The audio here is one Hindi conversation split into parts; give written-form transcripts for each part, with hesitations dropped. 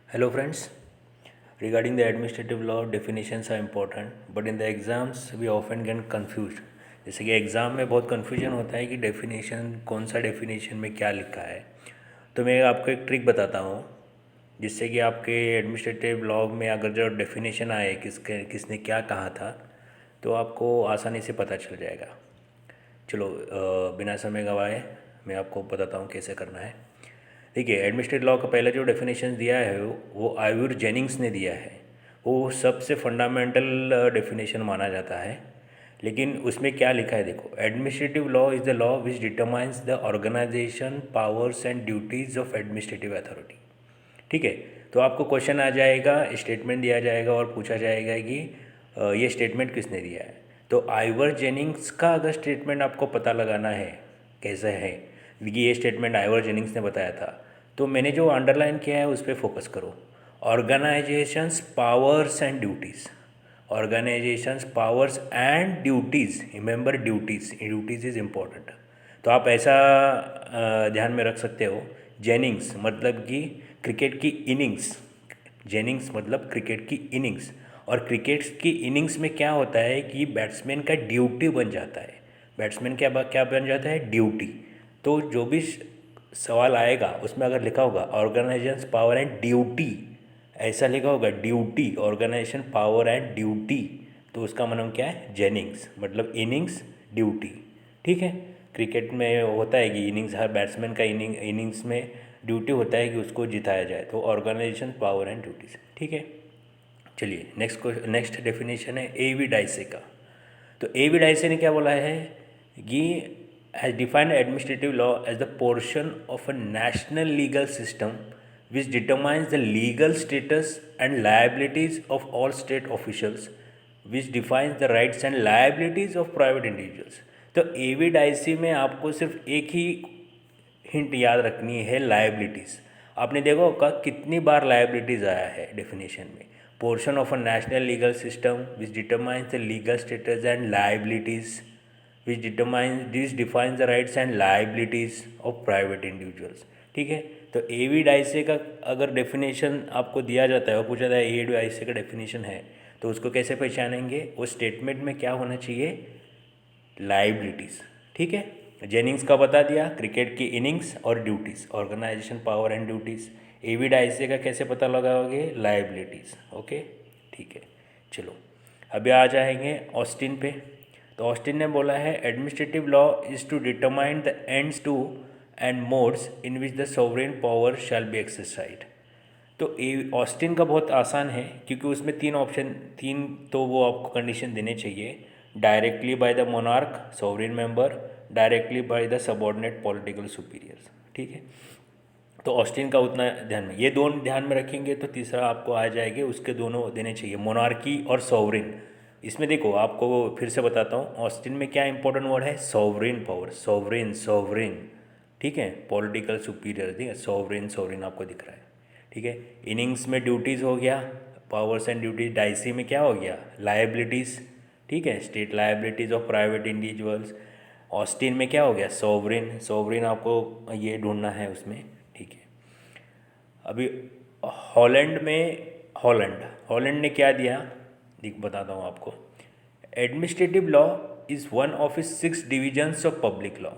Hello friends, regarding the administrative law definitions are important but in the exams we often get confused. जैसे कि एग्ज़ाम में बहुत कन्फ्यूजन होता है कि डेफिनेशन कौन सा डेफिनेशन में क्या लिखा है। तो मैं आपको एक ट्रिक बताता हूँ जिससे कि आपके एडमिनिस्ट्रेटिव लॉ में अगर जो डेफिनेशन आए किसने क्या कहा था तो आपको आसानी से पता चल जाएगा। चलो बिना समय गवाए मैं आपको बताता हूँ कैसे करना है। देखिए, एडमिनिस्ट्रेटिव लॉ का पहले जो डेफिनेशन दिया है वो आइवर जेनिंग्स ने दिया है। वो सबसे फंडामेंटल डेफिनेशन माना जाता है। लेकिन उसमें क्या लिखा है देखो, administrative law is the law which determines the organisation powers and duties of administrative authority. ठीक है, तो आपको क्वेश्चन आ जाएगा, स्टेटमेंट दिया जाएगा और पूछा जाएगा कि ये स्टेटमेंट किसने दिया है। तो आइवर जेनिंग्स का अगर स्टेटमेंट आपको पता लगाना है कैसा है कि ये स्टेटमेंट आइवर जेनिंग्स ने बताया था, तो मैंने जो अंडरलाइन किया है उस पर फोकस करो। Organisations powers and duties, organisations powers and duties, remember duties is important. तो आप ऐसा ध्यान में रख सकते हो, जेनिंग्स मतलब कि क्रिकेट की इनिंग्स, जेनिंग्स मतलब क्रिकेट की इनिंग्स। और क्रिकेट की इनिंग्स में क्या होता है कि बैट्समैन का ड्यूटी बन जाता है। बैट्समैन क्या क्या बन जाता है, ड्यूटी। तो जो भी सवाल आएगा उसमें अगर लिखा होगा ऑर्गेनाइजेशन पावर एंड ड्यूटी, ऐसा लिखा होगा duty, organisation power and duty, तो उसका मतलब क्या है, जेनिंग्स मतलब इनिंग्स ड्यूटी। ठीक है, क्रिकेट में होता है कि इनिंग्स, हर बैट्समैन का इनिंग्स में ड्यूटी होता है कि उसको जिताया जाए, तो ऑर्गेनाइजेशन पावर एंड ड्यूटीज। ठीक है, चलिए नेक्स्ट डेफिनेशन है ए वी डाइसे का। तो ए वी डाइसे ने क्या बोला है कि has defined administrative law as the portion of a national legal system which determines the legal status and liabilities of all state officials, which defines the rights and liabilities of private individuals. तो ए वी डाइसी में आपको सिर्फ एक ही हिंट याद रखनी है, लायबिलिटीज़। आपने देखा होगा कितनी बार लायबिलिटीज़ आया है डेफिनेशन में। Portion of a national legal system which determines the legal status and liabilities, which defines the rights and liabilities of private individuals. ठीक है, तो ए वी डाइसे का अगर डेफिनेशन आपको दिया जाता है और पूछा जाए ए वी डाइसे का डेफिनेशन है, तो उसको कैसे पहचानेंगे, वो स्टेटमेंट में क्या होना चाहिए, लाइबिलिटीज़। ठीक है, जेनिंग्स का बता दिया, क्रिकेट की इनिंग्स और duties, organisation power and duties. एविड आईसी का कैसे पता लगाओगे, लाइबिलिटीज़। ओके, ठीक है, चलो अभी आ जाएंगे ऑस्टिन पे। तो ऑस्टिन ने बोला है administrative law is to determine the ends to end modes in which the sovereign power shall be exercise. तो ए ऑस्टिन का बहुत आसान है क्योंकि उसमें तीन ऑप्शन, तीन तो वो आपको कंडीशन देने चाहिए। Directly by the monarch sovereign member, directly by the subordinate political superiors. ठीक है, तो ऑस्टिन का उतना ध्यान में, ये दोनों ध्यान में रखेंगे तो तीसरा आपको आ जाएंगे, उसके दोनों देने चाहिए, मोनार्की और सोवरेन। इसमें देखो आपको फिर से बताता हूँ, ऑस्टिन में क्या इंपॉर्टेंट वर्ड है, सोवरेन पावर, सोवरेन सोवरेन। ठीक है, पॉलिटिकल सुपीरियर, ठीक है, सोवरेन सोवरेन आपको दिख रहा है। ठीक है, इनिंग्स में ड्यूटीज़ हो गया, पावर्स एंड ड्यूटीज। डाइसी में क्या हो गया, लायबिलिटीज़। ठीक है, state liabilities of private individuals. Austin में क्या हो गया, सोवरेन, सोवरेन आपको ये ढूंढना है उसमें। ठीक है, अभी हॉलैंड में, हॉलैंड हॉलैंड ने क्या दिया, देख बताता हूँ आपको। Administrative law is one of is 6 divisions of public law.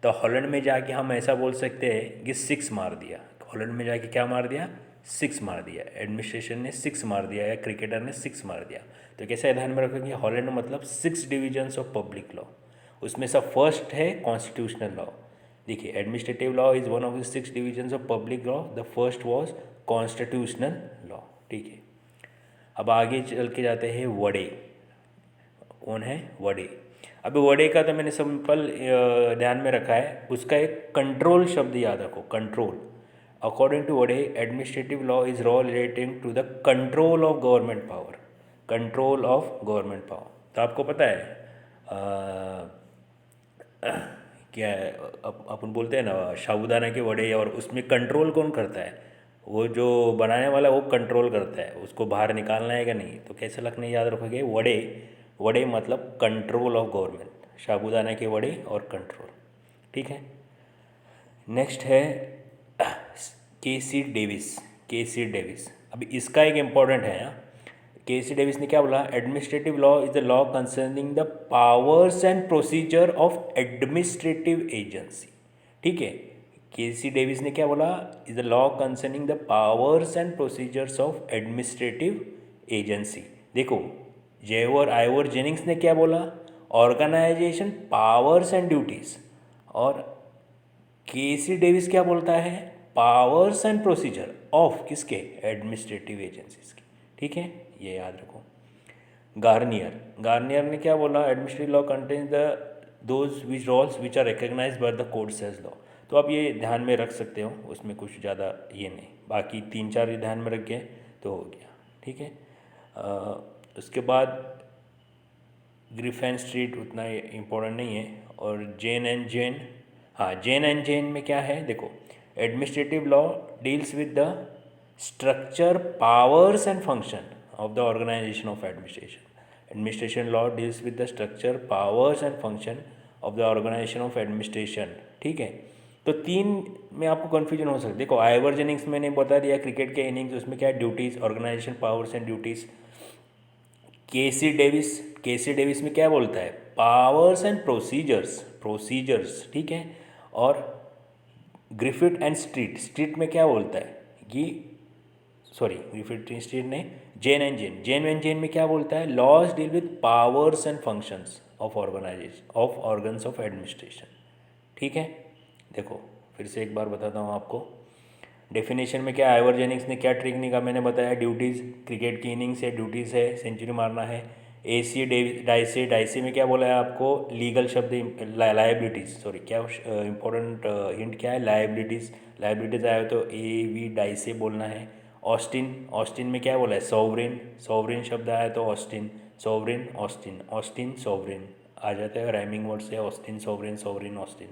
तो हॉलैंड में जाके हम ऐसा बोल सकते हैं कि 6 मार दिया। हॉलैंड में जाके क्या मार दिया, 6 मार दिया, एडमिनिस्ट्रेशन ने 6 मार दिया या क्रिकेटर ने 6 मार दिया। तो कैसे ध्यान में रखोगे, हॉलैंड मतलब 6 डिविजन्स ऑफ पब्लिक लॉ। उसमें से फर्स्ट है कॉन्स्टिट्यूशनल लॉ। देखिए, administrative law is one of the 6 divisions of public law, the first was constitutional law. ठीक है, अब आगे चल के जाते हैं वडे। कौन है, वडे। अभी वडे का तो मैंने सिंपल ध्यान में रखा है, उसका एक कंट्रोल शब्द याद रखो, control. According to Wade administrative law is law relating to the control of government power, control of government power. तो आपको पता है क्या है, अपन बोलते हैं ना साबूदाना के वड़े, और उसमें कंट्रोल कौन करता है, वो जो बनाने वाला वो कंट्रोल करता है, उसको बाहर निकालना है कि नहीं। तो कैसे लगने याद रखोगे, वड़े, वड़े मतलब कंट्रोल ऑफ गवर्नमेंट, साबूदाना के वड़े और कंट्रोल। ठीक है, नेक्स्ट है के सी डेविस, के सी डेविस। अब इसका एक इम्पॉर्टेंट है यहाँ, केसी डेविस ने क्या बोला, administrative law is the law concerning the powers and procedure of administrative agency. ठीक है, केसी डेविस ने क्या बोला, is the law concerning the powers and procedures of administrative agency. देखो जेवर आइवर जेनिंग्स ने क्या बोला, ऑर्गेनाइजेशन पावर्स एंड ड्यूटीज, और केसी डेविस क्या बोलता है, पावर्स एंड प्रोसीजर ऑफ किसके, एडमिनिस्ट्रेटिव एजेंसीज के। ठीक है, ये याद रखो। गार्नियर ने क्या बोला, administrative law contains the those which rules which are recognized by the code says law. तो आप ये ध्यान में रख सकते हो, उसमें कुछ ज़्यादा ये नहीं, बाकी 3-4 ये ध्यान में रख गए तो हो गया। ठीक है, उसके बाद ग्रिफिन स्ट्रीट उतना इम्पोर्टेंट नहीं है, और जेन एंड जेन, हाँ जेन एंड जेन में क्या है, देखो administrative law deals with the structure powers and function of the organization of administration. Administration law deals with the structure, powers and function of the organization of administration. ठीक है, तो 3 में आपको कन्फ्यूजन हो सकता है। देखो आइवर जेनिंग्स मैंने बता दिया क्रिकेट के इनिंग्स, उसमें क्या है, duties, organization powers and duties. K C Davis में क्या बोलता है, पावर्स एंड प्रोसीजर्स। ठीक है, और ग्रिफिथ एंड स्ट्रीट में क्या बोलता है कि, सॉरी ग्रिफिथ एंड स्ट्रीट ने जेन एंड जेन में क्या बोलता है, laws deal with powers and functions of organization of organs of administration. ठीक है, देखो फिर से एक बार बताता हूँ आपको, डेफिनेशन में क्या, आइवर जेनिंग्स ने क्या ट्रिक निकाला, मैंने बताया ड्यूटीज़, क्रिकेट की इनिंग्स है, ड्यूटीज़ है, सेंचुरी मारना है। डाइसे में क्या बोला है आपको, लीगल शब्द लाइबिलिटीज़, सॉरी क्या इंपॉर्टेंट हिंट क्या है, लाइबिलिटीज़ आया तो डाइसे बोलना है। ऑस्टिन में क्या बोला है, सोवरेन शब्द आया तो ऑस्टिन सोवरेन आ जाता है, राइमिंग वर्ड से ऑस्टिन सोवरेन ऑस्टिन।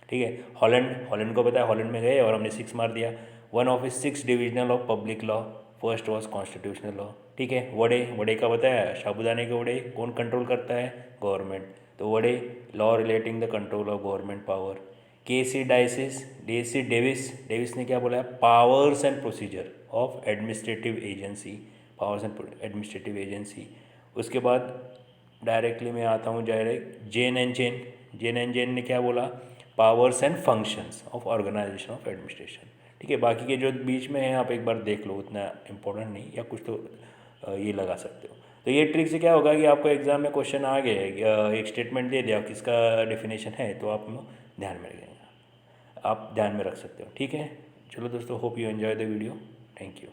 ठीक है, हॉलैंड को पता है, हॉलैंड में गए और हमने 6 मार दिया। One of is 6 divisional of public law, first was constitutional law. ठीक है, वड़े का बताया, साबुदाने के वड़े कौन कंट्रोल करता है, गवर्नमेंट, तो वड़े law relating the control of government power. Davis ने क्या बोला है, powers and procedure of administrative agency, powers and administrative agency. उसके बाद डायरेक्टली मैं आता हूँ जेन एंड जेन ने क्या बोला, powers and functions of organization of administration. ठीक है, बाकी के जो बीच में है आप एक बार देख लो, उतना इम्पोर्टेंट नहीं, या कुछ तो ये लगा सकते हो। तो ये ट्रिक से क्या होगा कि आपको एग्जाम में क्वेश्चन आ गए, एक स्टेटमेंट दे दिया किसका डेफिनेशन है, तो आप ध्यान में रखेंगे, आप ध्यान में रख सकते हो। ठीक है, चलो दोस्तों, hope you enjoy the video, thank you.